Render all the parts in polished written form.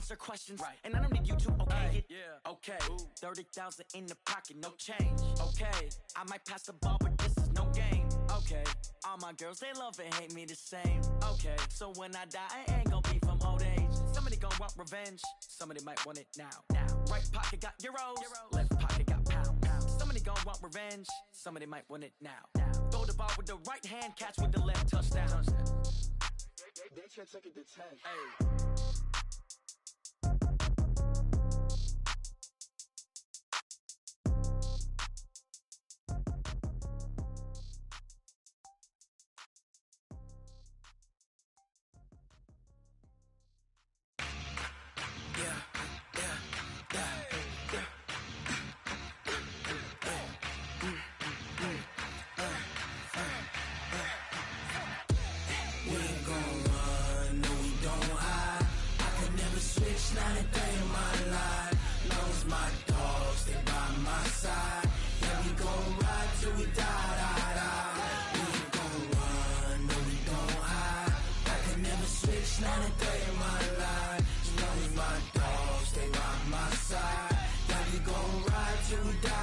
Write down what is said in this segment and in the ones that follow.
answer questions, right. And I don't need you to okay it. Yeah. Okay, 30,000 in the pocket, no change. Okay, I might pass the ball, but this is no game. Okay, all my girls, they love and hate me the same. Okay, so when I die, I ain't gonna be from old age. Somebody gon' want revenge, somebody might want it now. Right pocket got euros, left pocket got pound. Somebody gon' want revenge, somebody might want it now. Throw the ball with the right hand, catch with the left, touchdown. They can't take it to 10. Hey. Not a day in my life. Knows my dogs, they by my side. Yeah, we gon' ride till we die. We ain't gon' run, no we don't hide. I can never switch, not a day in my life. Knows my dogs, they by my side. Yeah, we gon' ride till we die.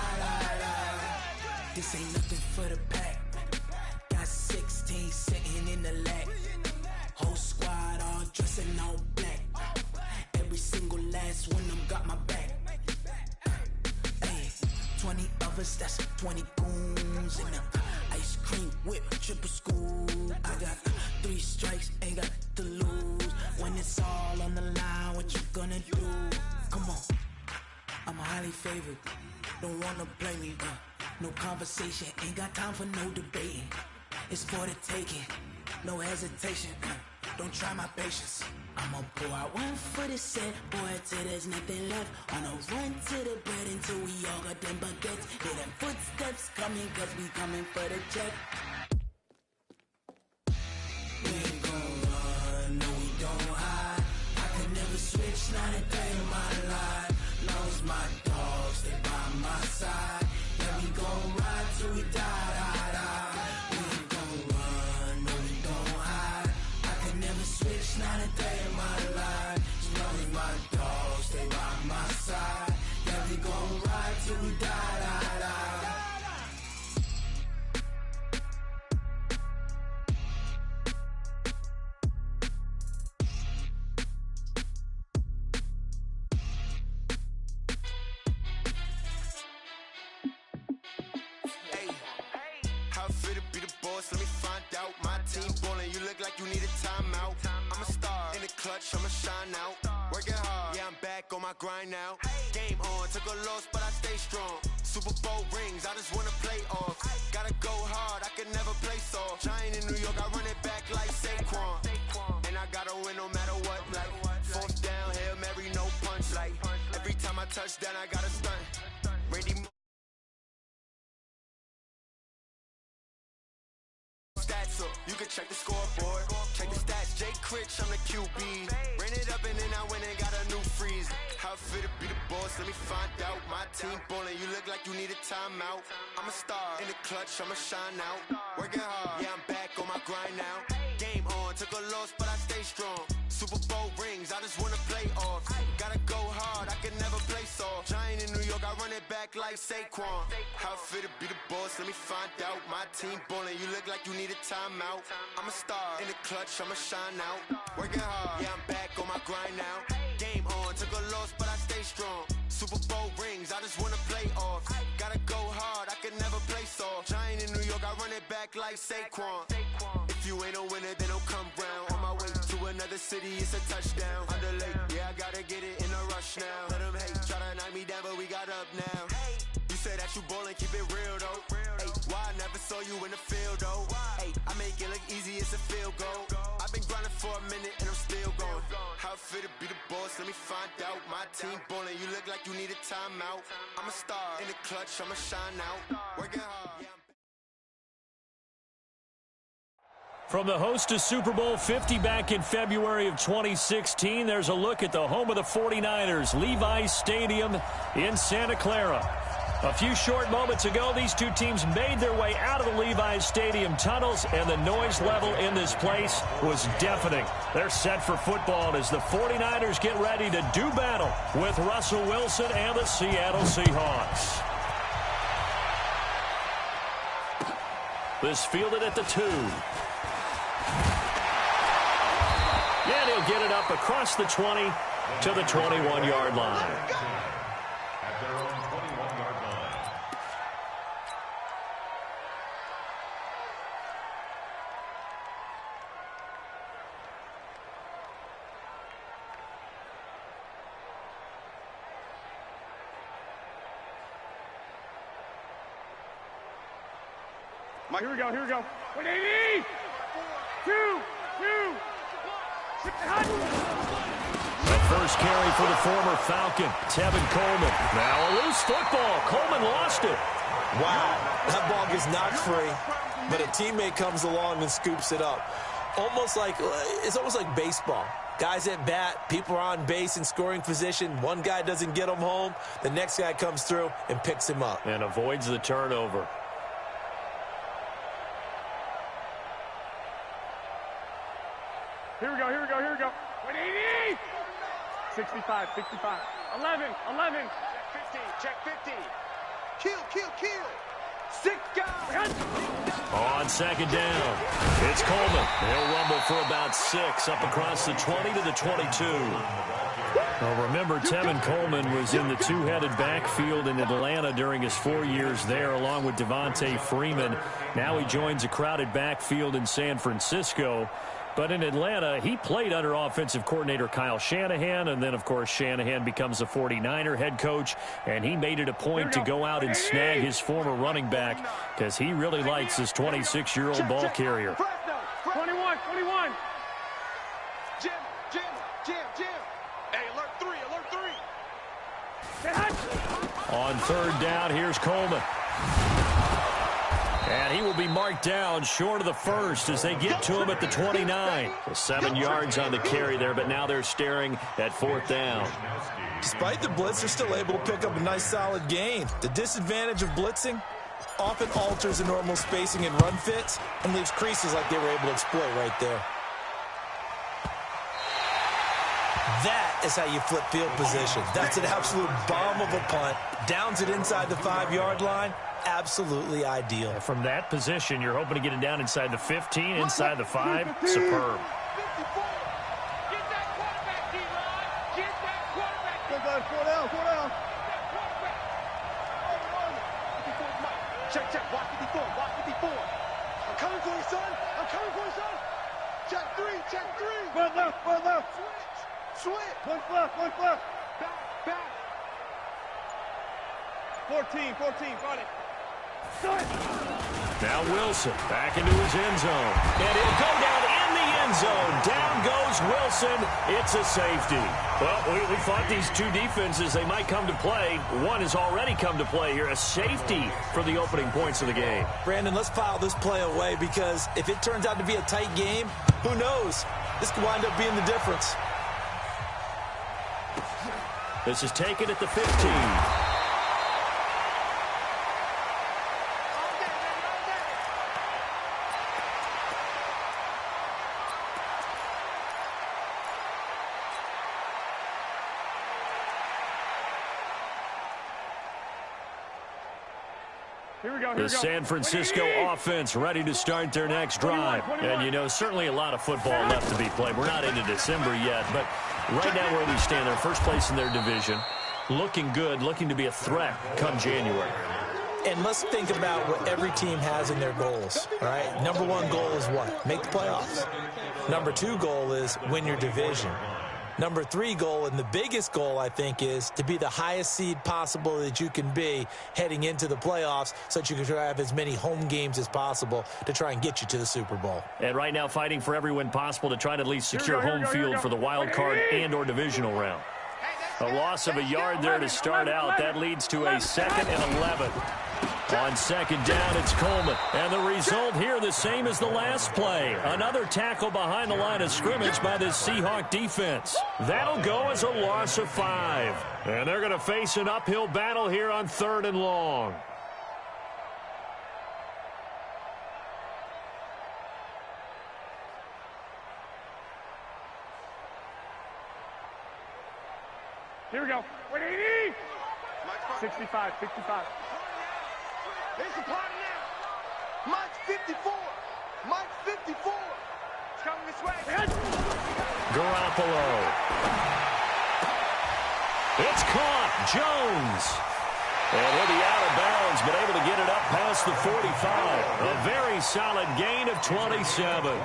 This ain't nothing for the pack. Got 16 sitting in the lap. Whole squad all dressing all black. Every single last one of them got my back. Ay, 20 of us, that's 20 goons. And ice cream whip, triple scoop. I got 3 strikes, ain't got to lose. When it's all on the line, what you gonna do? Come on, I'm highly favored. Don't wanna play me, no conversation. Ain't got time for no debating. It's for the taking, no hesitation. Don't try my patience. I'ma pour out one for the set, boy, till there's nothing left. On a run to the bread until we all got them baguettes. Hear them footsteps coming, cause we coming for the check. We ain't gon' run, no we don't hide. I can never switch, not a day in my life. Knows my dogs, they by my side. Yeah, we gon' ride till we die. We ain't gon' run, no we don't hide. I can never switch, not a day in my life. Knows my dogs, they by my side. Yeah, we gon' ride till we die. Let me find out. My team ballin', you look like you need a timeout. I'm a star in the clutch, I'ma shine out. Working hard, yeah, I'm back on my grind now. Game on, took a loss, but I stay strong. Super Bowl rings, I just wanna play off. Gotta go hard, I can never play soft. Giant in New York, I run it back like Saquon. And I gotta win no matter what, like 4th down, Hail Mary, no punch. Like every time I touch down, I gotta stunt. Randy stats up, you can check the scoreboard. Check the stats, Jay Critch, I'm the QB. Ran it up and then I went and got a new freeze. How it fit to be the boss, let me find out. My team ballin', you look like you need a timeout. I'm a star in the clutch, I'ma shine out. Working hard, yeah, I'm back on my grind now. Game on, took a loss, but I stay strong. Super Bowl rings, I just wanna play off. Gotta go hard, I can never play soft. Giant in New York, I run it back like Saquon. How it fit to be the boss, let me find out. My team ballin', you look like you need a timeout. I'm a star in the clutch, I'ma shine out. Working hard, yeah, I'm back on my grind now. Game on, took a loss, but I stay strong. Super Bowl rings, I just wanna play off. Gotta go hard, I can never play soft. Giant in New York, I run it back like Saquon. If you ain't a winner, then don't come round. On my way to another city, it's a touchdown. Underlay, yeah, I gotta get it in a rush now. Let them hate, try to knock me down, but we got up now. You say that you ballin', keep it real though. Hey, why I never saw you in the field though? Hey, I make it look easy, it's a field goal. I've been grinding for a minute and I'm still going. How it fit to be the boss, let me find out. My team ballin', you look like you need a timeout. I'm a star in the clutch, I'ma shine out. Working hard. From the host to Super Bowl 50 back in February of 2016, there's a look at the home of the 49ers, Levi's Stadium in Santa Clara. A few short moments ago, these two teams made their way out of the Levi's Stadium tunnels, and the noise level in this place was deafening. They're set for football as the 49ers get ready to do battle with Russell Wilson and the Seattle Seahawks. This fielded at the 2. And he'll get it up across the 20 to the 21-yard line. At their own 21-yard line. Mike, here we go, here we go. 180! 2! The first carry for the former Falcon, Tevin Coleman. Now a loose football. Coleman lost it. Wow, that ball gets knocked free, but a teammate comes along and scoops it up. It's almost like baseball. Guys at bat, people are on base in scoring position. One guy doesn't get him home. The next guy comes through and picks him up. And avoids the turnover. Here we go, here we go, here we go. 180! 65. 11. Check 50. Kill. 6 guys. On second down, it's Coleman. He'll rumble for about 6 up across the 20 to the 22. Well, remember, Tevin Coleman was in the two-headed backfield in Atlanta during his 4 years there, along with Devontae Freeman. Now he joins a crowded backfield in San Francisco. But in Atlanta, he played under offensive coordinator Kyle Shanahan, and then, of course, Shanahan becomes a 49er head coach, and he made it a point to go out and snag his former running back because he really likes this 26-year-old ball carrier. 21. Jim. Hey, alert 3. On third down, here's Coleman. And he will be marked down short of the first as they get to him at the 29. 7 yards on the carry there, but now they're staring at fourth down. Despite the blitz, they're still able to pick up a nice solid gain. The disadvantage of blitzing often alters the normal spacing and run fits and leaves creases like they were able to exploit right there. That is how you flip field position. That's an absolute bomb of a punt. Downs it inside the 5-yard line. Absolutely ideal. From that position, you're hoping to get it down inside the 15, inside the 5. Superb. Get that quarterback, D-Rod. Get that quarterback. Go down. Check. Watch 54. I'm coming for you, son. Check 3. One left. Switch. One left. Back. 14. Got it. Now Wilson back into his end zone. And he'll go down in the end zone. Down goes Wilson. It's a safety. Well, we thought these two defenses, they might come to play. One has already come to play here. A safety for the opening points of the game. Brandon, let's file this play away because if it turns out to be a tight game, who knows? This could wind up being the difference. This is taken at the 15. The San Francisco offense ready to start their next drive. And, you know, certainly a lot of football left to be played. We're not into December yet, but right now where we stand, they're first place in their division. Looking good, looking to be a threat come January. And let's think about what every team has in their goals, all right? Number 1 goal is what? Make the playoffs. Number 2 goal is win your division. Number 3 goal, and the biggest goal, I think, is to be the highest seed possible that you can be heading into the playoffs so that you can try to have as many home games as possible to try and get you to the Super Bowl. And right now fighting for every win possible to try to at least secure home field for the wild card and or divisional round. A loss of a yard there to start out. That leads to a 2nd and 11. On second down, it's Coleman. And the result here, the same as the last play. Another tackle behind the line of scrimmage by this Seahawk defense. That'll go as a loss of 5. And they're going to face an uphill battle here on 3rd and long. Here we go. 180. 65, 65. It's a party now. Mike's 54. Mike's 54. It's coming this way. Garoppolo. It's caught. Jones. And he'll be out of bounds, but able to get it up past the 45. A very solid gain of 27.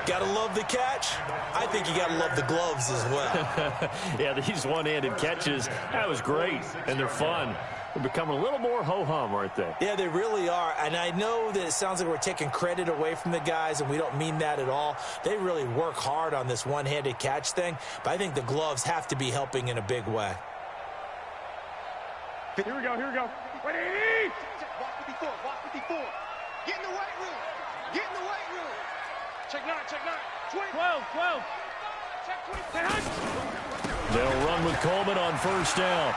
Gotta love the catch. I think you gotta love the gloves as well. Yeah, these one-handed catches, that was great, and they're fun. They're becoming a little more ho-hum, aren't they? Yeah, they really are. And I know that it sounds like we're taking credit away from the guys, and we don't mean that at all. They really work hard on this one-handed catch thing, but I think the gloves have to be helping in a big way. Here we go, here we go. 180! Walk 54, walk 54. Get in the weight room. Get in the weight room. Check 9, check 9. 12, 12. Check 20. They'll run with Coleman on first down.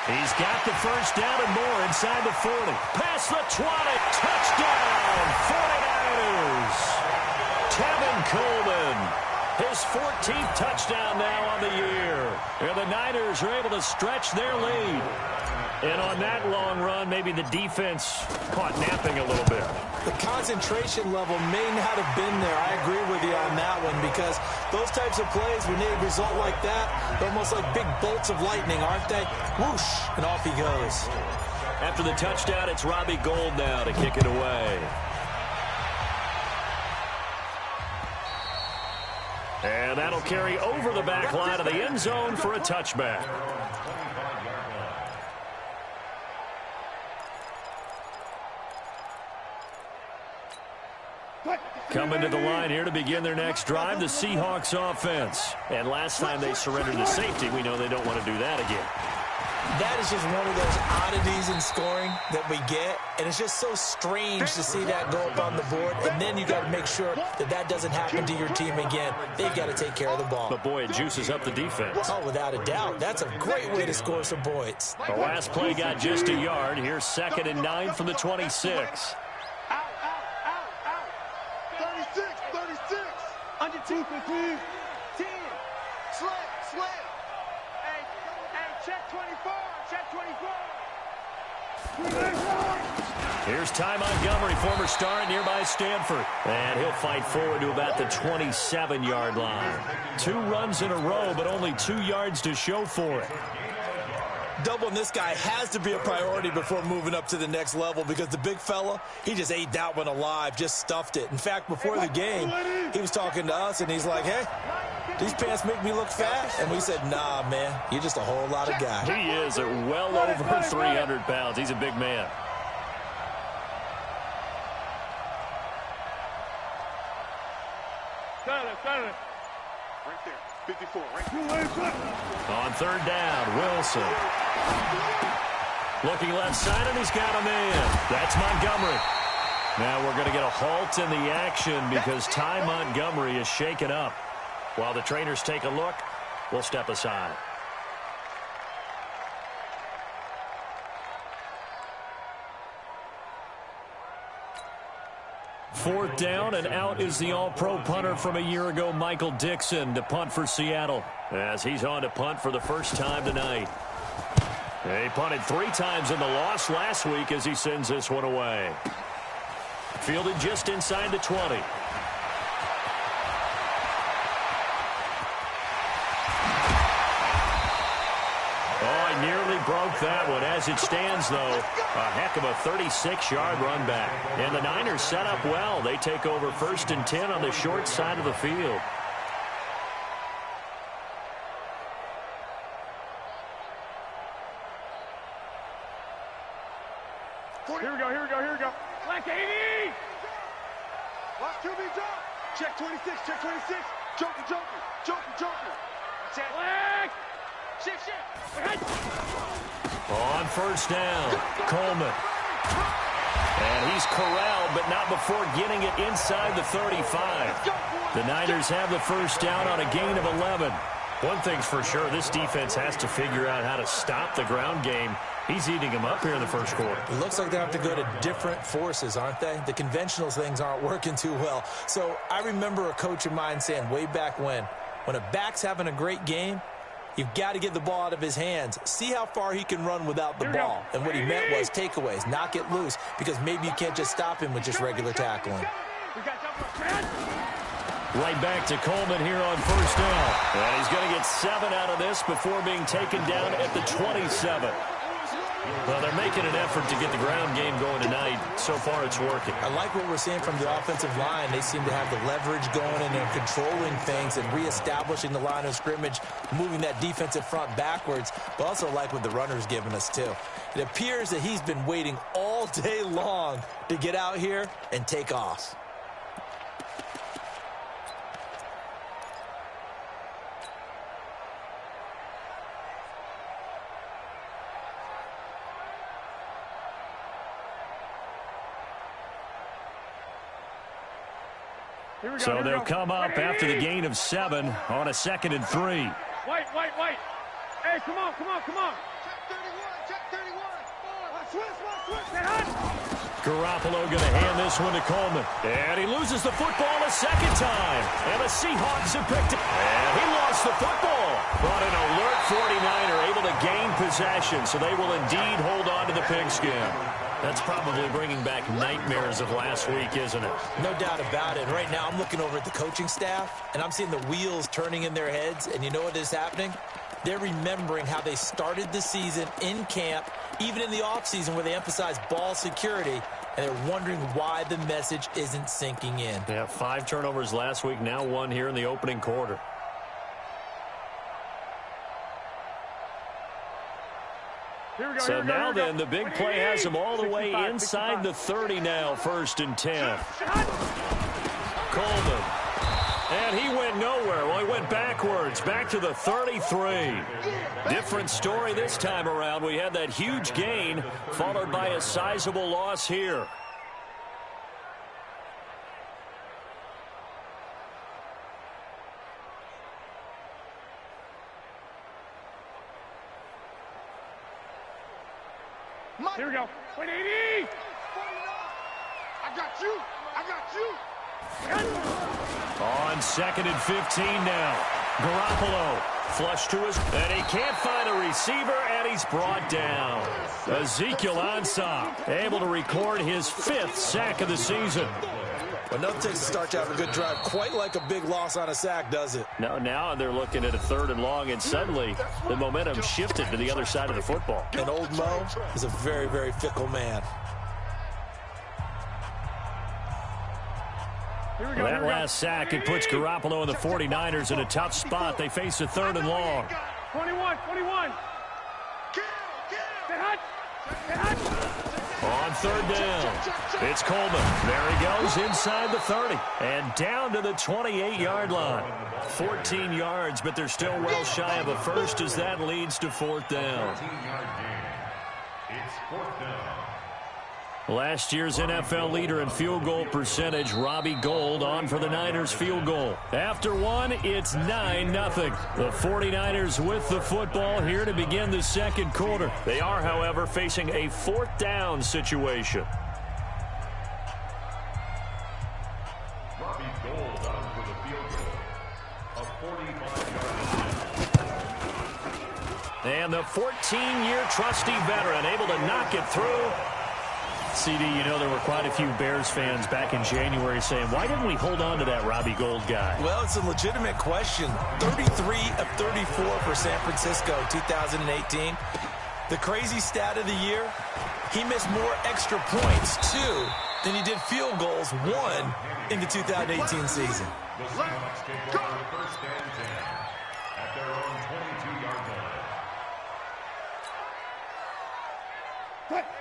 He's got the first down and more inside the 40. Past the 20. Touchdown, 49ers. Tevin Coleman. His 14th touchdown now on the year. And the Niners are able to stretch their lead. And on that long run, maybe the defense caught napping a little bit. The concentration level may not have been there. I agree with you on that one, because those types of plays, when they result like that, they're almost like big bolts of lightning, aren't they? Whoosh, and off he goes. After the touchdown, it's Robbie Gould now to kick it away. And that'll carry over the back line of the end zone for a touchback. Coming to the line here to begin their next drive, the Seahawks offense. And last time they surrendered the safety, we know they don't want to do that again. That is just one of those oddities in scoring that we get, and it's just so strange to see that go up on the board, and then you got to make sure that that doesn't happen to your team again. They've got to take care of the ball. But boy, it juices up the defense. Oh, without a doubt. That's a great way to score some points. The last play got just a yard. Here's 2nd and 9 from the 26. Out. 36, 36. Under 2, 15. 10. Slam. Hey, check 24. Check 24. Here's Ty Montgomery, former star at nearby Stanford. And he'll fight forward to about the 27-yard line. 2 runs in a row, but only 2 yards to show for it. Doubling this guy has to be a priority before moving up to the next level, because the big fella, he just ate that one alive, just stuffed it. In fact, before the game, he was talking to us, and he's like, hey, these pants make me look fat? And we said, nah, man, you're just a whole lot of guy. He is well over 300 pounds. He's a big man. Got it. Right there. 54. Right there. On 3rd down, Wilson. Looking left side, and he's got a man. That's Montgomery. Now we're going to get a halt in the action because Ty Montgomery is shaken up. While the trainers take a look, we'll step aside. Fourth down, and out is the all-pro punter from a year ago, Michael Dixon, to punt for Seattle, as he's on to punt for the first time tonight. He punted 3 times in the loss last week as he sends this one away. Fielded just inside the 20. Nearly broke that one. As it stands, though, a heck of a 36-yard run back. And the Niners set up well. They take over 1st and 10 on the short side of the field. Here we go. Black 80! Watch QB jump. Check 26. Joker. Black! On first down, Coleman. And he's corralled, but not before getting it inside the 35. The Niners have the first down on a gain of 11. One thing's for sure, this defense has to figure out how to stop the ground game. He's eating them up here in the first quarter. It looks like they have to go to different forces, aren't they? The conventional things aren't working too well. So I remember a coach of mine saying way back when a back's having a great game, you've got to get the ball out of his hands. See how far he can run without the ball. And what he meant was takeaways, knock it loose, because maybe you can't just stop him with just regular tackling. Right back to Coleman here on first down. And he's going to get 7 out of this before being taken down at the 27. Well, they're making an effort to get the ground game going tonight. So far, it's working. I like what we're seeing from the offensive line. They seem to have the leverage going, and they're controlling things and reestablishing the line of scrimmage, moving that defensive front backwards. But also like what the runner's giving us, too. It appears that he's been waiting all day long to get out here and take off. So they'll come up after the gain of 7 on a 2nd and 3. Wait. Hey, come on. Check 31. Switch. Garoppolo going to hand this one to Coleman. And he loses the football a second time. And the Seahawks have picked it. And he lost the football. But an alert 49er able to gain possession. So they will indeed hold on to the pigskin. That's probably bringing back nightmares of last week, isn't it? No doubt about it. Right now, I'm looking over at the coaching staff, and I'm seeing the wheels turning in their heads. And you know what is happening? They're remembering how they started the season in camp, even in the offseason where they emphasized ball security, and they're wondering why the message isn't sinking in. Yeah, 5 turnovers last week, now 1 here in the opening quarter. So now then, the big play has him all the way inside the 30 now, 1st and 10. Coleman. And he went nowhere. Well, he went backwards, back to the 33. Different story this time around. We had that huge gain, followed by a sizable loss here. Here we go. 180. I got you. On 2nd and 15 now. Garoppolo flush to his, and he can't find a receiver, and he's brought down. Ezekiel Ansah able to record his 5th sack of the season. But no, it takes to start to have a good drive. Quite like a big loss on a sack, does it? No, now they're looking at a 3rd and long, and suddenly the momentum shifted to the other side of the football. And old Mo is a very, very fickle man. Well, that last sack, it puts Garoppolo and the 49ers in a tough spot. They face a 3rd and long. 21. On 3rd down, it's Coleman. There he goes inside the 30 and down to the 28-yard line. 14 yards, but they're still well shy of a first as that leads to 4th down. It's 4th down. Last year's NFL leader in field goal percentage, Robbie Gould, on for the Niners field goal. After 1, it's 9-0. The 49ers with the football here to begin the 2nd quarter. They are, however, facing a 4th down situation. Robbie Gould on for the field goal. A 45-yard line. And the 14-year trusty veteran able to knock it through. CD, you know there were quite a few Bears fans back in January saying, why didn't we hold on to that Robbie Gould guy? Well, it's a legitimate question. 33 of 34 for San Francisco 2018. The crazy stat of the year, he missed more extra points, 2, than he did field goals, 1, in the 2018 season. The Seahawks take over 1st and 10 at their own 22-yard line.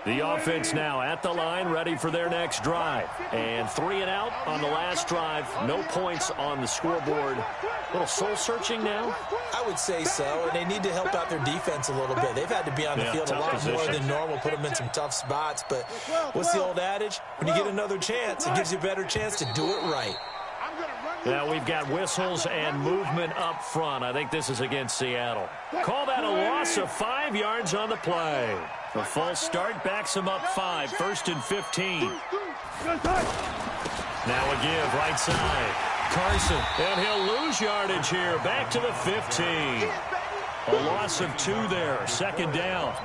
The offense now at the line, ready for their next drive. And 3 and out on the last drive. No points on the scoreboard. A little soul-searching now? I would say so, and they need to help out their defense a little bit. They've had to be on the field a lot more than normal, put them in some tough spots. But what's the old adage? When you get another chance, it gives you a better chance to do it right. Now we've got whistles and movement up front. I think this is against Seattle. Call that a loss of 5 yards on the play. The false start backs him up 5, 1st and 15. Now a give right side. Carson, and he'll lose yardage here. Back to the 15. A loss of 2 there, 2nd down.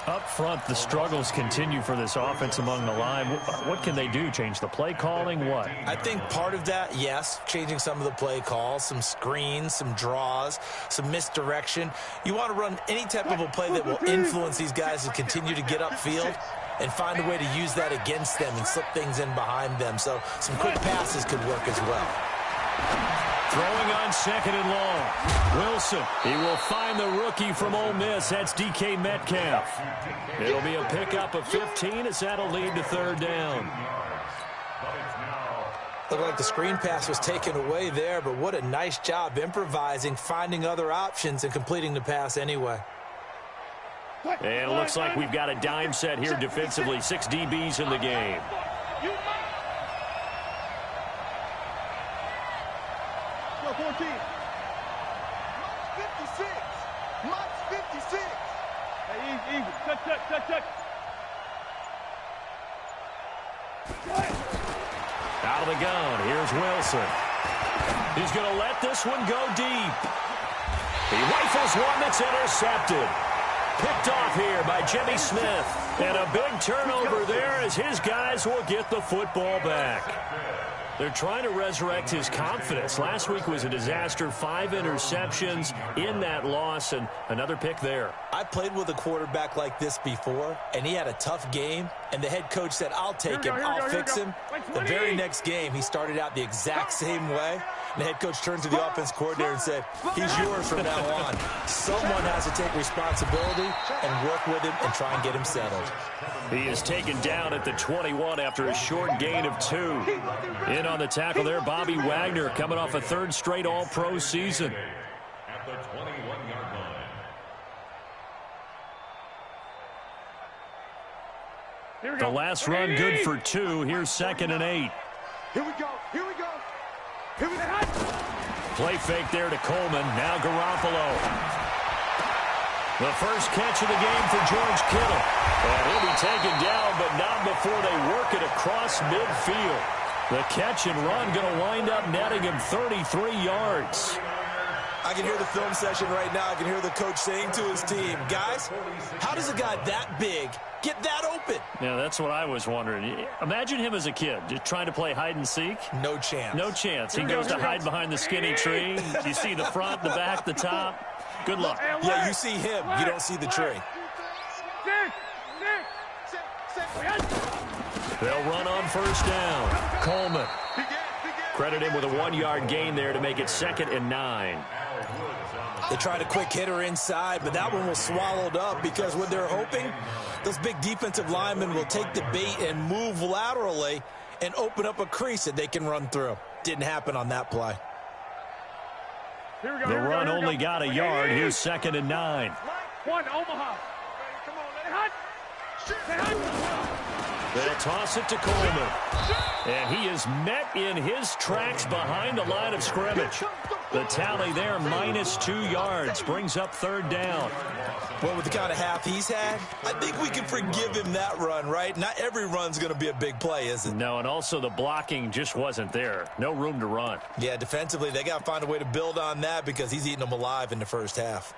Up front, the struggles continue for this offense among the line. What can they do? Change the play calling? What? I think part of that, yes, changing some of the play calls, some screens, some draws, some misdirection. You want to run any type of a play that will influence these guys to continue to get upfield and find a way to use that against them and slip things in behind them. So some quick passes could work as well. Throwing on 2nd and long. Wilson, he will find the rookie from Ole Miss. That's DK Metcalf. It'll be a pickup of 15 as that'll lead to 3rd down. Looked like the screen pass was taken away there, but what a nice job improvising, finding other options, and completing the pass anyway. And it looks like we've got a dime set here defensively. 6 DBs in the game. Go 14. March 56. March 56. Hey, easy. Touch. Out of the gun. Here's Wilson. He's going to let this one go deep. He rifles one that's intercepted. Picked off here by Jimmy Smith. And a big turnover there as his guys will get the football back. They're trying to resurrect his confidence. Last week was a disaster. 5 interceptions in that loss, and another pick there. I played with a quarterback like this before, and he had a tough game, and the head coach said, I'll take him, I'll fix him. The very next game, he started out the exact same way. And the head coach turned to the offense coordinator and said, he's yours from now on. Someone has to take responsibility and work with him and try and get him settled. He is taken down at the 21 after a short gain of 2. In on the tackle there, Bobby Wagner, coming off a 3rd straight All-Pro season. At the 21-yard line. The last run good for 2. Here's 2nd and 8. Here we go. Play fake there to Coleman. Now Garoppolo. The first catch of the game for George Kittle. And he'll be taken down, but not before they work it across midfield. The catch and run going to wind up netting him 33 yards. I can hear the film session right now. I can hear the coach saying to his team, guys, how does a guy that big get that open? Yeah, that's what I was wondering. Imagine him as a kid, just trying to play hide and seek. No chance. No chance. He goes to hide behind the skinny tree. You see the front, the back, the top. Good luck. Yeah, you see him. You don't see the tree. They'll run on 1st down. Coleman. Credit him with a 1-yard gain there to make it 2nd and 9. They tried a quick hitter inside, but that one was swallowed up because what they're hoping, those big defensive linemen will take the bait and move laterally and open up a crease that they can run through. Didn't happen on that play. The run only got a yard. Here's 2nd and 9. 1, Omaha. Come on, They'll toss it to Coleman. And he is met in his tracks behind the line of scrimmage. The tally there, -2 yards, brings up 3rd down. Well, with the kind of half he's had, I think we can forgive him that run, right? Not every run's going to be a big play, is it? No, and also the blocking just wasn't there. No room to run. Yeah, defensively, they got to find a way to build on that because he's eating them alive in the first half.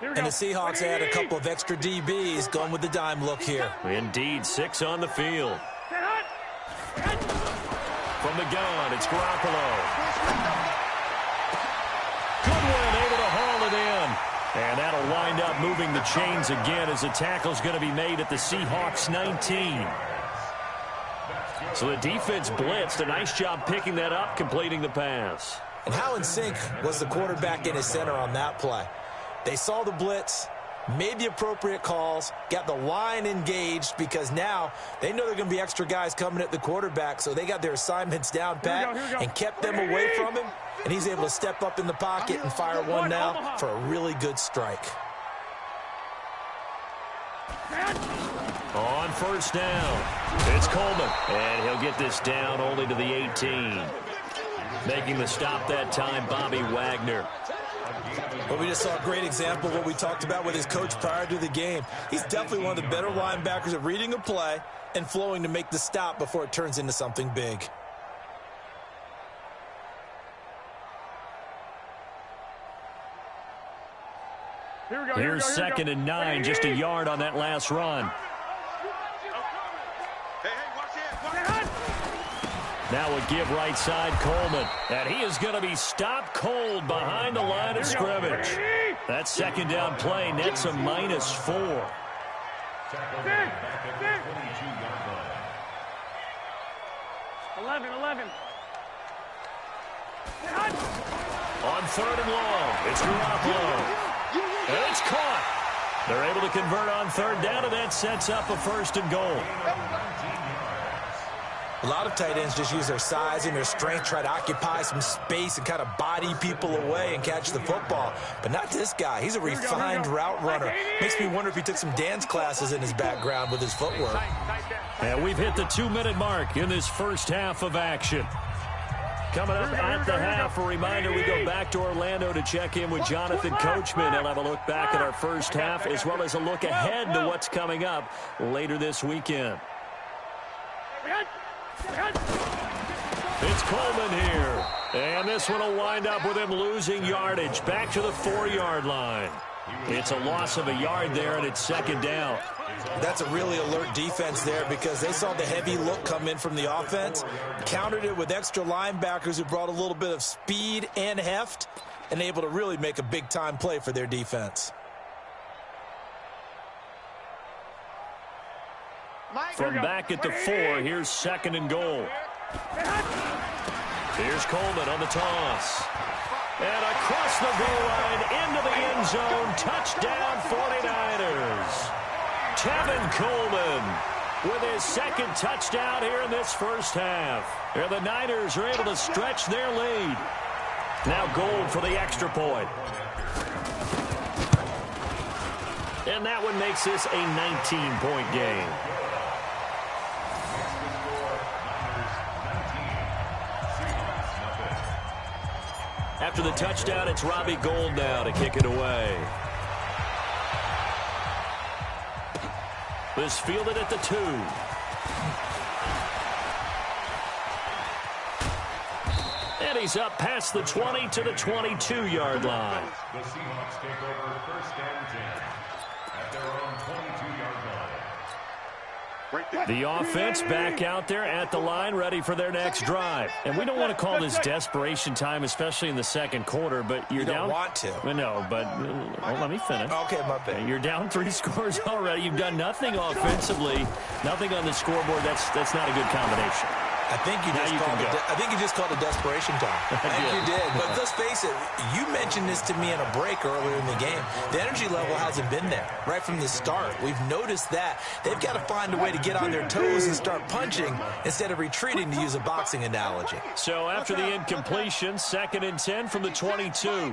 And the Seahawks add a couple of extra DBs going with the dime look here. Indeed, 6 on the field. From the gun, it's Garoppolo. Goodwin able to haul it in. And that'll wind up moving the chains again as the tackle's going to be made at the Seahawks 19. So the defense blitzed. A nice job picking that up, completing the pass. And how in sync was the quarterback and his center on that play? They saw the blitz, made the appropriate calls, got the line engaged because now they know there are going to be extra guys coming at the quarterback, so they got their assignments down pat and kept them away from him, and he's able to step up in the pocket and fire one now for a really good strike. On first down, it's Coleman, and he'll get this down only to the 18. Making the stop that time, Bobby Wagner. But we just saw a great example of what we talked about with his coach prior to the game. He's definitely one of the better linebackers at reading a play and flowing to make the stop before it turns into something big. Here's 2nd and 9, just a yard on that last run. Now a give right side, Coleman. And he is going to be stopped cold behind the line of scrimmage. That 2nd down play nets a -4. On 3rd and long, it's Garoppolo. And it's caught. They're able to convert on 3rd down, and that sets up a 1st and goal. A lot of tight ends just use their size and their strength, try to occupy some space and kind of body people away and catch the football. But not this guy. He's a refined route runner. Makes me wonder if he took some dance classes in his background with his footwork. And we've hit the 2-minute mark in this first half of action. Coming up at the half, a reminder, we go back to Orlando to check in with Jonathan Coachman. He'll have a look back at our first half as well as a look ahead to what's coming up later this weekend. It's Coleman here. And this one will wind up with him losing yardage back to the 4-yard line. It's a loss of a yard there, and it's 2nd down. That's a really alert defense there because they saw the heavy look come in from the offense, countered it with extra linebackers who brought a little bit of speed and heft, and able to really make a big-time play for their defense. From back at the 4, here's 2nd and goal. Here's Coleman on the toss. And across the goal line into the end zone. Touchdown 49ers. Tevin Coleman with his 2nd touchdown here in this first half. And the Niners are able to stretch their lead. Now Gold for the extra point. And that one makes this a 19-point game. After the touchdown, it's Robbie Gould now to kick it away. This fielded at the 2. And he's up past the 20 to the 22-yard line. The Seahawks take over 1st and 10 at their own 22-yard line. The offense back out there at the line, ready for their next drive. And we don't want to call this desperation time, especially in the 2nd quarter, but you're down. You don't want to. No, but let me finish. Okay, my bad. You're down 3 scores already. You've done nothing offensively, nothing on the scoreboard. That's not a good combination. I think you just called it desperation time. I think you did. But let's face it, you mentioned this to me in a break earlier in the game. The energy level hasn't been there right from the start. We've noticed that. They've got to find a way to get on their toes and start punching instead of retreating, to use a boxing analogy. So after the incompletion, 2nd and 10 from the 22.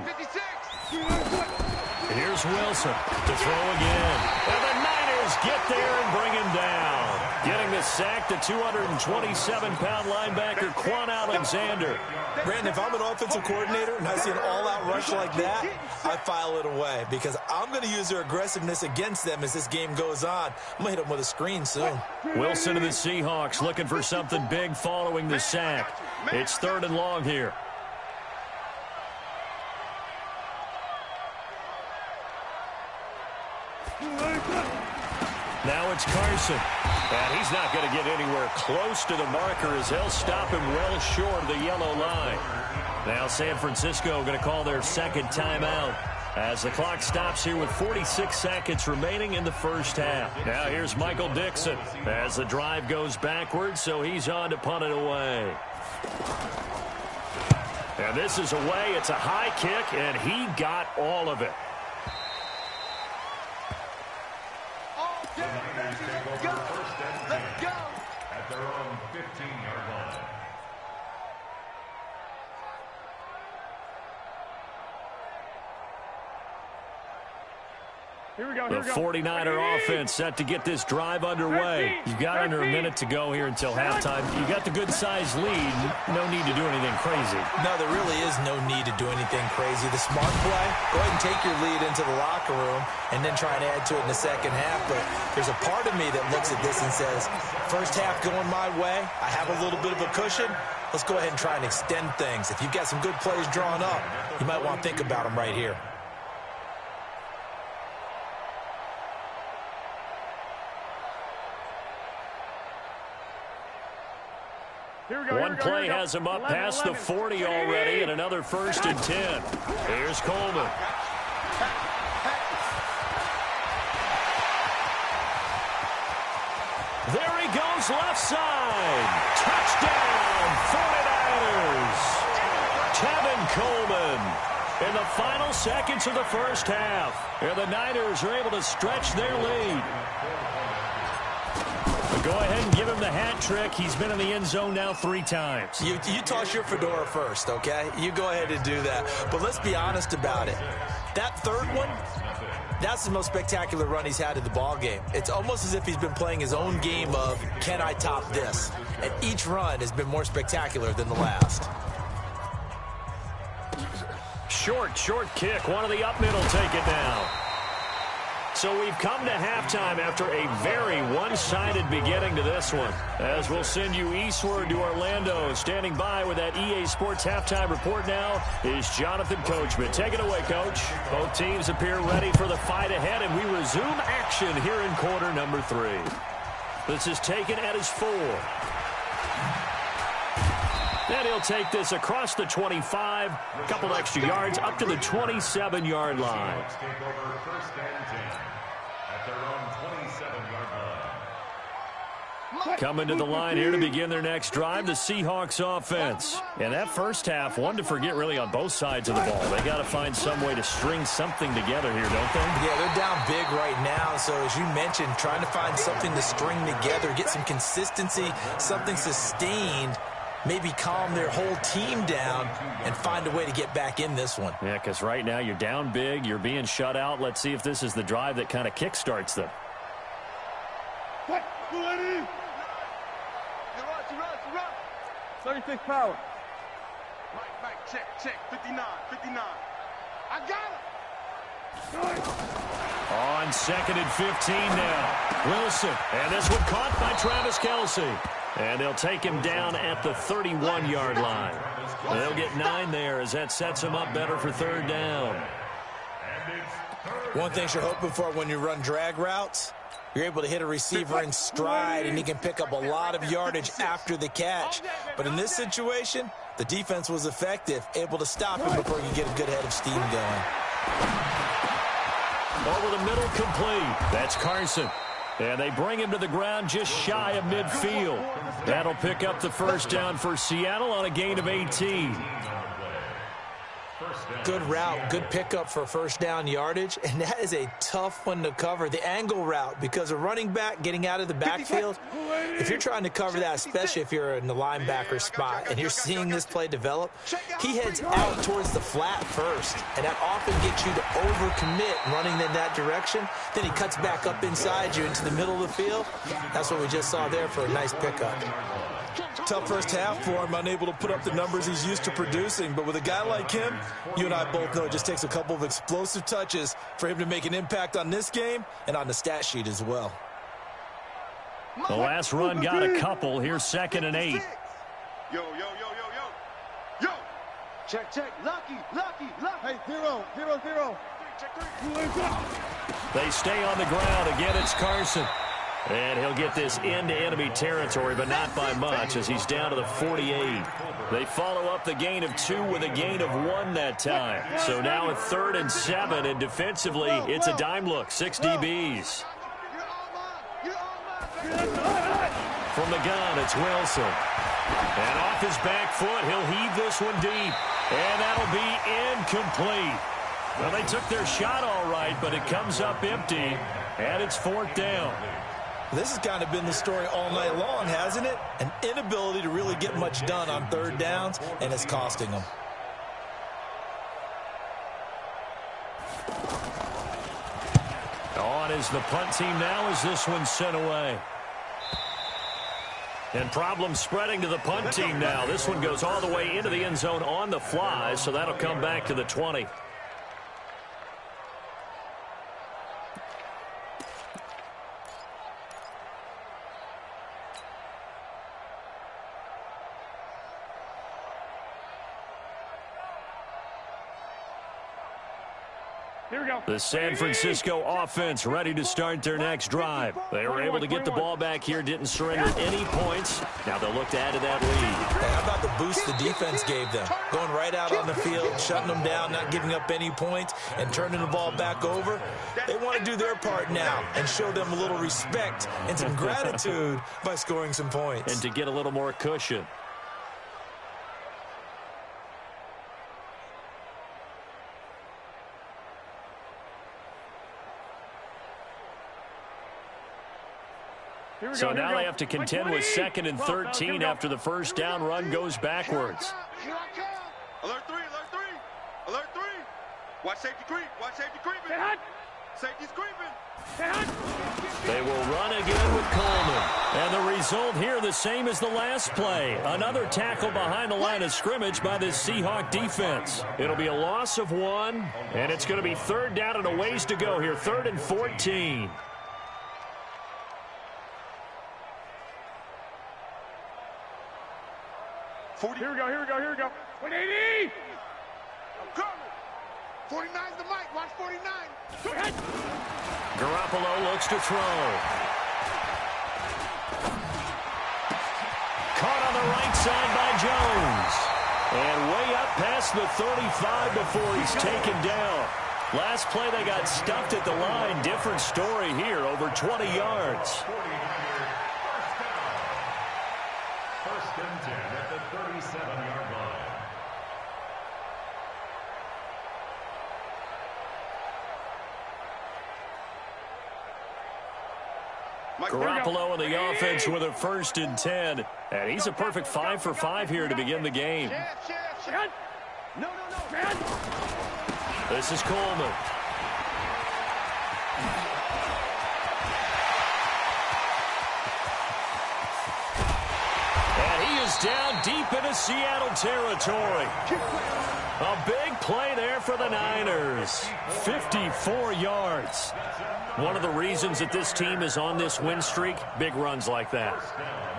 Here's Wilson to throw again. And the Niners get there and bring him down. Getting the sack, the 227-pound linebacker, Quan Alexander. Brandon, if I'm an offensive coordinator and I see an all-out rush like that, I file it away because I'm going to use their aggressiveness against them as this game goes on. I'm going to hit them with a screen soon. Wilson and the Seahawks looking for something big following the sack. It's 3rd and long here. Now it's Carson. And he's not going to get anywhere close to the marker as they'll stop him well short of the yellow line. Now San Francisco going to call their 2nd timeout as the clock stops here with 46 seconds remaining in the first half. Now here's Michael Dixon as the drive goes backwards, so he's on to punt it away. And this is away. It's a high kick, and he got all of it. Let's go. Let's go. At their own 15-yard line. Here we go, the 49er offense set to get this drive underway. You've got under a minute to go here until halftime. You got the good-sized lead. No need to do anything crazy. No, there really is no need to do anything crazy. The smart play, go ahead and take your lead into the locker room and then try and add to it in the second half. But there's a part of me that looks at this and says, first half going my way, I have a little bit of a cushion. Let's go ahead and try and extend things. If you've got some good plays drawn up, you might want to think about them right here. One play has him up past the 40 already, and another 1st and 10. Here's Coleman. There he goes, left side. Touchdown, 49ers. Tevin Coleman in the final seconds of the first half. And the Niners are able to stretch their lead. Go ahead and give him the hat trick. He's been in the end zone now 3 times. You toss your fedora first, okay? You go ahead and do that. But let's be honest about it. That third one, that's the most spectacular run he's had in the ball game. It's almost as if he's been playing his own game of, can I top this? And each run has been more spectacular than the last. Short kick. One of the up middle take it down. So we've come to halftime after a very one-sided beginning to this one. As we'll send you eastward to Orlando. Standing by with that EA Sports halftime report now is Jonathan Coachman. Take it away, Coach. Both teams appear ready for the fight ahead, and we resume action here in quarter number 3. This is taken at his 4. And he'll take this across the 25, a couple extra yards, up to the 27-yard line. Coming to the line here to begin their next drive, the Seahawks offense. And that first half, one to forget really on both sides of the ball. They got to find some way to string something together here, don't they? Yeah, they're down big right now. So as you mentioned, trying to find something to string together, get some consistency, something sustained, maybe calm their whole team down and find a way to get back in this one. Yeah, because right now you're down big, you're being shut out. Let's see if this is the drive that kind of kickstarts them. What? 36 power. Right, check, 59. I got him. On 2nd and 15 now. Wilson, and this one caught by Travis Kelce. And they'll take him down at the 31-yard line. They'll get 9 there as that sets him up better for 3rd down. One thing you're hoping for when you run drag routes, you're able to hit a receiver in stride, and he can pick up a lot of yardage after the catch. But in this situation, the defense was effective, able to stop him before you get a good head of steam going. Over the middle, complete. That's Carson. And they bring him to the ground just shy of midfield. That'll pick up the 1st down for Seattle on a gain of 18. Good route, good pickup for 1st down yardage, and that is a tough one to cover. The angle route, because a running back getting out of the backfield, if you're trying to cover that, especially if you're in the linebacker spot and you're seeing this play develop, he heads out towards the flat first, and that often gets you to overcommit running in that direction. Then he cuts back up inside you into the middle of the field. That's what we just saw there for a nice pickup. Tough first half for him, unable to put up the numbers he's used to producing. But with a guy like him, you and I both know it just takes a couple of explosive touches for him to make an impact on this game and on the stat sheet as well. The last run got a couple. Here's 2nd and 8. Yo. Check. Lucky. Hey, 0. They stay on the ground. Again, it's Carson. And he'll get this into enemy territory, but not by much as he's down to the 48. They follow up the gain of 2 with a gain of 1 that time. So now a 3rd and 7, and defensively, it's a dime look, 6 DBs. From the gun, it's Wilson. And off his back foot, he'll heave this one deep. And that'll be incomplete. Well, they took their shot all right, but it comes up empty, and it's 4th down. This has kind of been the story all night long, hasn't it? An inability to really get much done on 3rd downs, and it's costing them. On is the punt team now as this one's sent away. And problems spreading to the punt team now. This one goes all the way into the end zone on the fly, so that'll come back to the 20. Here we go. The San Francisco offense ready to start their next drive. They were able to get the ball back here, didn't surrender any points. Now they'll look to add to that lead. Hey, how about the boost the defense gave them? Going right out on the field, shutting them down, not giving up any points, and turning the ball back over. They want to do their part now and show them a little respect and some gratitude by scoring some points. And to get a little more cushion. So now they have to contend with 2nd and 13 after the first down run goes backwards. Alert 3, alert 3, alert 3. Watch safety creep, watch safety creeping. Safety's creeping. They will run again with Coleman. And the result here the same as the last play. Another tackle behind the line of scrimmage by this Seahawk defense. It'll be a loss of 1, and it's going to be 3rd down and a ways to go here. 3rd and 14. Here we go, here we go, here we go. 180! I'm coming. 49's the mic. Watch 49. Go ahead. Garoppolo looks to throw. Caught on the right side by Jones. And way up past the 35 before he's taken down. Last play they got stuffed at the line. Different story here, over 20 yards. First and 10 at the 37-yard line. Garoppolo in the offense with a 1st and 10. And he's a perfect 5 for 5 here to begin the game. No, man. This is Coleman. And he is down deep into Seattle territory. A big play there for the Niners. 54 yards. One of the reasons that this team is on this win streak, big runs like that.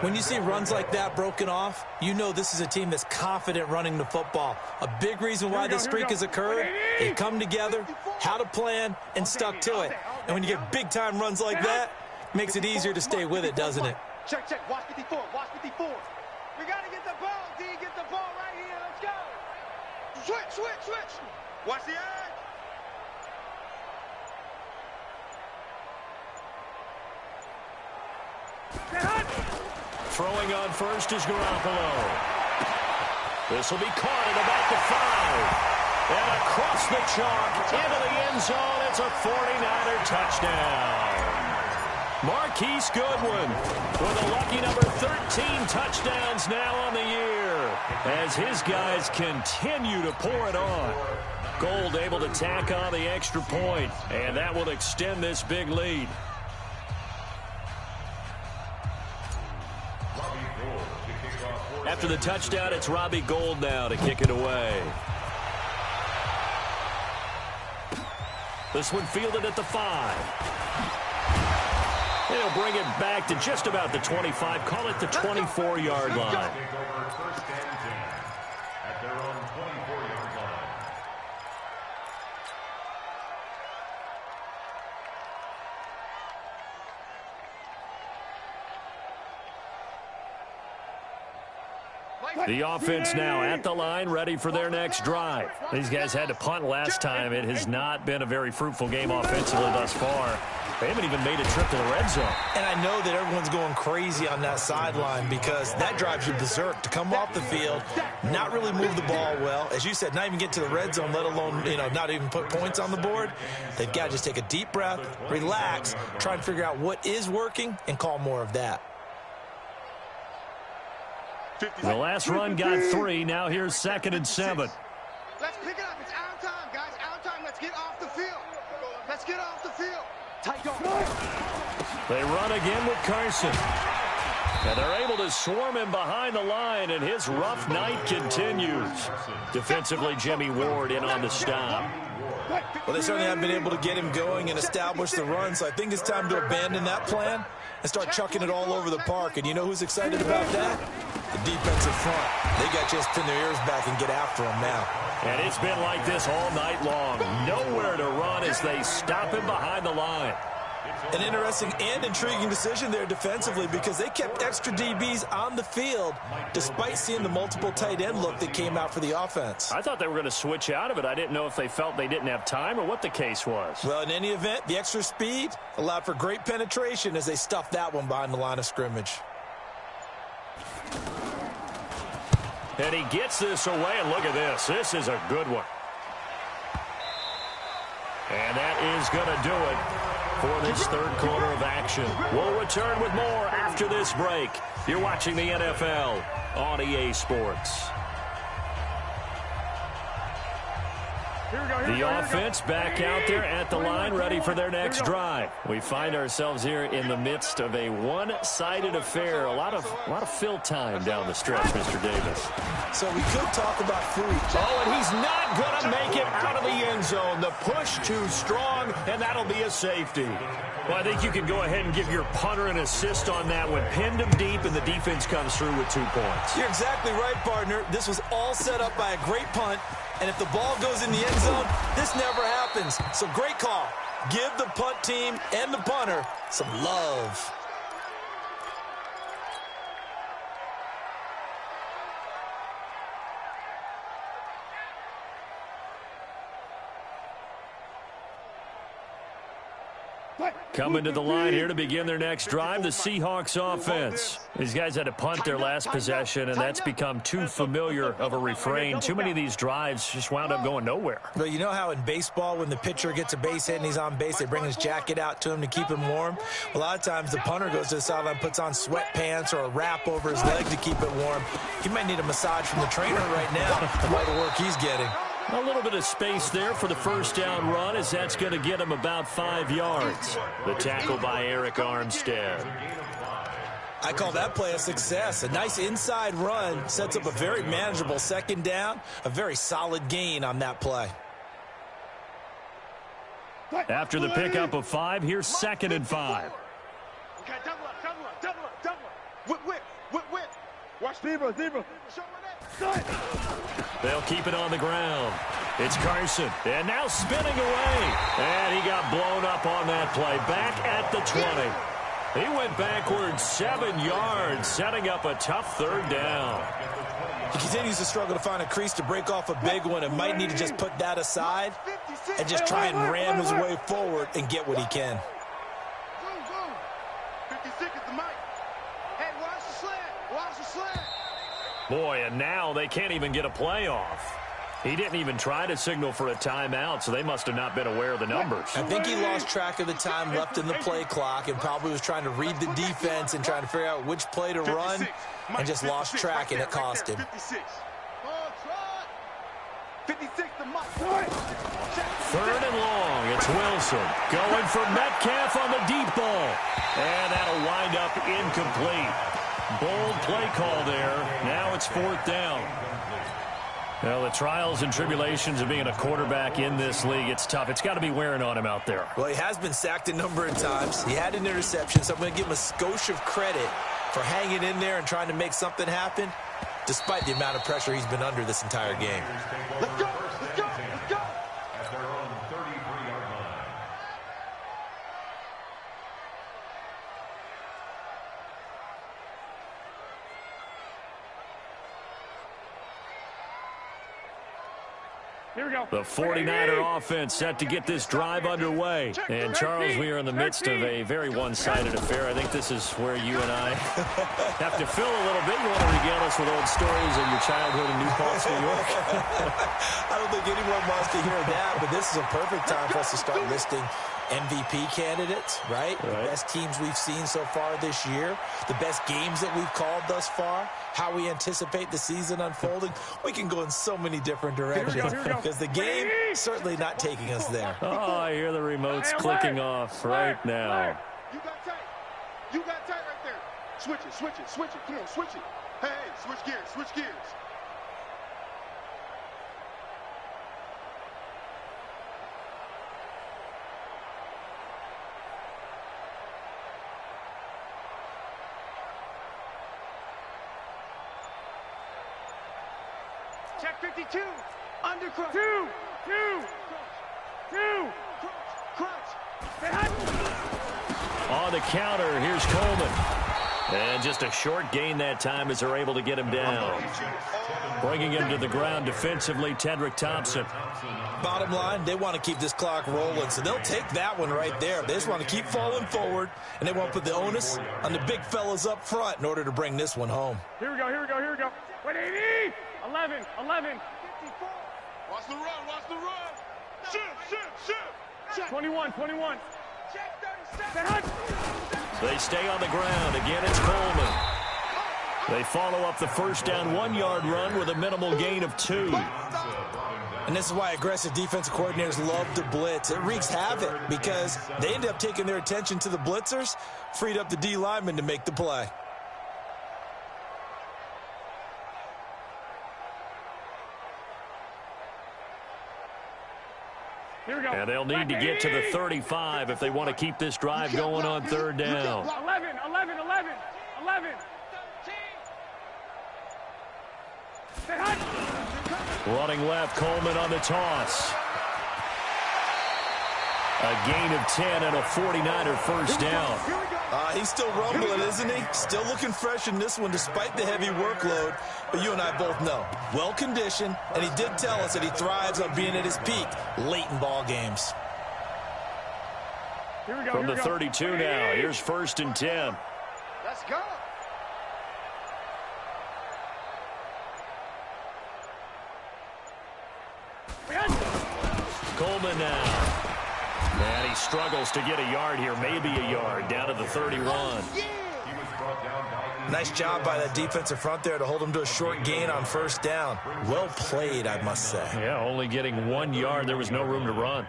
When you see runs like that broken off, you know this is a team that's confident running the football. A big reason why this streak has occurred, they come together, had a plan, and stuck to it. And when you get big-time runs like that, it makes it easier to stay with it, doesn't it? Check, check. Watch 54. Watch 54. We got to get the ball, D. Get the ball right here. Let's go. Switch, switch, switch. Watch the edge. Throwing on first is Garoppolo. This will be caught at about the 5. And across the chalk into the end zone. It's a 49er touchdown. Marquise Goodwin with a lucky number 13 touchdowns now on the year as his guys continue to pour it on. Gold able to tack on the extra point, and that will extend this big lead. After the touchdown, it's Robbie Gould now to kick it away. This one fielded at the 5. They'll bring it back to just about the 25. Call it the 24-yard line. First and 10 at their own 24-yard line. The offense now at the line, ready for their next drive. These guys had to punt last time. It has not been a very fruitful game offensively thus far. They haven't even made a trip to the red zone. And I know that everyone's going crazy on that sideline because that drives you berserk to come off the field, not really move the ball well. As you said, not even get to the red zone, let alone, not even put points on the board. They've got to just take a deep breath, relax, try and figure out what is working, and call more of that. The last run got 3. Now here's 2nd and 7. Let's pick it up. It's our time, guys. Our time. Let's get off the field. Let's get off the field. They run again with Carson. And they're able to swarm him behind the line, and his rough night continues. Defensively, Jimmy Ward in on the stop. Well, they certainly haven't been able to get him going and establish the run, so I think it's time to abandon that plan and start chucking it all over the park. And you know who's excited about that? The defensive front. They got just pin their ears back and get after him now. And it's been like this all night long. Nowhere to run as they stop him behind the line. An interesting and intriguing decision there defensively because they kept extra DBs on the field despite seeing the multiple tight end look that came out for the offense. I thought they were going to switch out of it. I didn't know if they felt they didn't have time or what the case was. Well, in any event, the extra speed allowed for great penetration as they stuffed that one behind the line of scrimmage. And he gets this away, and look at this. This is a good one. And that is going to do it for this third quarter of action. We'll return with more after this break. You're watching the NFL on EA Sports. The offense back out there at the line, ready for their next drive. We find ourselves here in the midst of a one-sided affair. A lot of fill time down the stretch, Mr. Davis. So we could talk about food. Oh, and he's not going to make it out of the end zone. The push too strong, and that'll be a safety. Well, I think you can go ahead and give your punter an assist on that one. Pinned him deep, and the defense comes through with 2 points. You're exactly right, partner. This was all set up by a great punt. And if the ball goes in the end zone, this never happens. So great call. Give the punt team and the punter some love. Coming to the line here to begin their next drive, the Seahawks offense. These guys had to punt their last possession, and that's become too familiar of a refrain. Too many of these drives just wound up going nowhere. Well, you know how in baseball when the pitcher gets a base hit and he's on base, they bring his jacket out to him to keep him warm? A lot of times the punter goes to the sideline, puts on sweatpants or a wrap over his leg to keep it warm. He might need a massage from the trainer right now from all the work he's getting. A little bit of space there for the first down run as that's going to get him about 5 yards. The tackle by Eric Armstead. I call that play a success. A nice inside run sets up a very manageable second down, a very solid gain on that play. After the pickup of 5, here's 2nd and 5. Okay, double up, double up, double up, double up. Whip, whip, whip, whip. Watch zebra, zebra. Show me that. They'll keep it on the ground. It's Carson, and now spinning away. And he got blown up on that play. Back at the 20. He went backwards 7 yards, setting up a tough third down. He continues to struggle to find a crease to break off a big one and might need to just put that aside and just try and ram his way forward and get what he can. 56 is the mic. Hey, watch the slant. Watch the slant. Boy, and now they can't even get a play off. He didn't even try to signal for a timeout, so they must have not been aware of the numbers. I think he lost track of the time left in the play clock and probably was trying to read the defense and trying to figure out which play to run and just lost track, and it cost him. 56. 56 the mic. 3rd and long. It's Wilson going for Metcalf on the deep ball. And that'll wind up incomplete. Bold play call there. Now it's 4th down. Well, the trials and tribulations of being a quarterback in this league, it's tough. It's got to be wearing on him out there. Well, he has been sacked a number of times. He had an interception, so I'm going to give him a skosh of credit for hanging in there and trying to make something happen, despite the amount of pressure he's been under this entire game. Let's go, let's go, let's go. At their own 33-yard line. The 49er offense set to get this drive underway. And, Charles, we are in the midst of a very one-sided affair. I think this is where you and I have to fill a little bit. You want to regale us with old stories of your childhood in New Paltz, New York? I don't think anyone wants to hear that, but this is a perfect time for us to start listing MVP candidates, right? The best teams we've seen so far this year, the best games that we've called thus far, how we anticipate the season unfolding. We can go in so many different directions because the game certainly not taking us there. Oh, I hear the remotes clicking off right now. You got tight. You got tight right there. Switch it, switch it, switch it. Come on, switch it. Hey, switch gears, switch gears. Check 52. Undercrunch. Two. Crunch. On the counter, here's Coleman. And just a short gain that time as they're able to get him down. Bringing him to the ground defensively, Tedrick Thompson. Bottom line, they want to keep this clock rolling, so they'll take that one right there. They just want to keep falling forward, and they want to put the onus on the big fellas up front in order to bring this one home. Here we go. 180. 11. 54. Watch the run. Shoot. 21. Check 37. They stay on the ground. Again, it's Coleman. They follow up the first down 1-yard run with a minimal gain of 2. And this is why aggressive defensive coordinators love to blitz. It wreaks havoc because they end up taking their attention to the blitzers, freed up the D lineman to make the play. And they'll need to get to the 35 if they want to keep this drive going on third down. 11. Running left, Coleman on the toss. A gain of 10 and a 49er first down. He's still rumbling, isn't he? Still looking fresh in this one despite the heavy workload. But you and I both know, well-conditioned, and he did tell us that he thrives on being at his peak late in ball games. From the 32 now, here's first and 10. Let's go. Coleman now. And he struggles to get a yard here, maybe a yard, down to the 31. Nice job by that defensive front there to hold him to a short gain on first down. Well played, I must say. Yeah, only getting 1 yard. There was no room to run.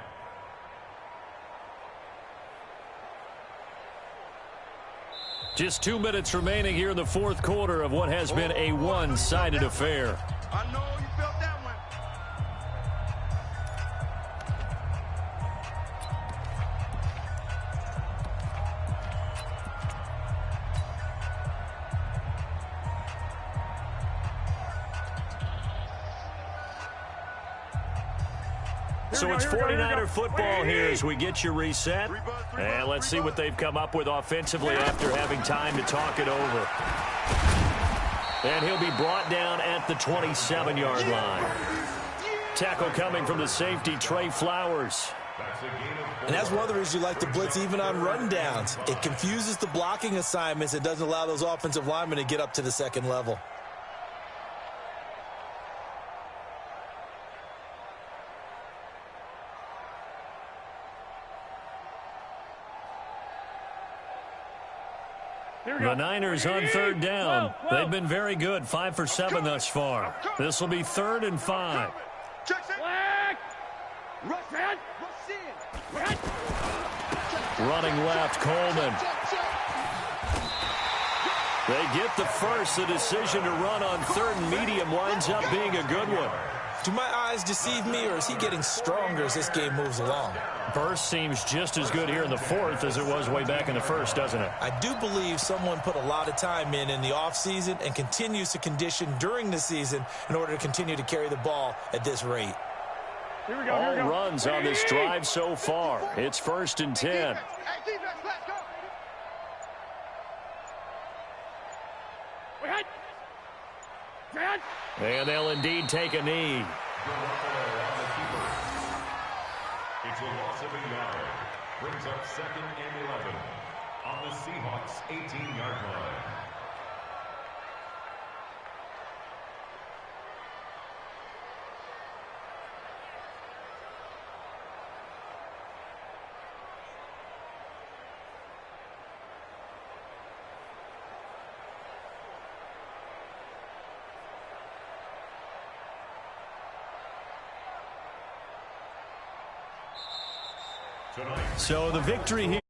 Just 2 minutes remaining here in the fourth quarter of what has been a one-sided affair. I know you felt that one. So it's 49er football here as we get you reset. And let's see what they've come up with offensively after having time to talk it over. And he'll be brought down at the 27-yard line. Tackle coming from the safety, Trey Flowers. And that's one of the reasons you like to blitz even on rundowns. It confuses the blocking assignments. It doesn't allow those offensive linemen to get up to the second level. The Niners on third down. They've been very good, 5 for 7 thus far. This will be 3rd and 5. Running left, Coleman. They get the first. The decision to run on 3rd and medium winds up being a good one. Do my eyes deceive me, or is he getting stronger as this game moves along? Burst seems just as good here in the fourth as it was way back in the first, doesn't it? I do believe someone put a lot of time in the offseason and continues to condition during the season in order to continue to carry the ball at this rate. All runs on this drive so far. It's 1st and 10. And they'll indeed take a knee. It's a loss of a yard. Brings up 2nd and 11 on the Seahawks' 18-yard line. So the victory here.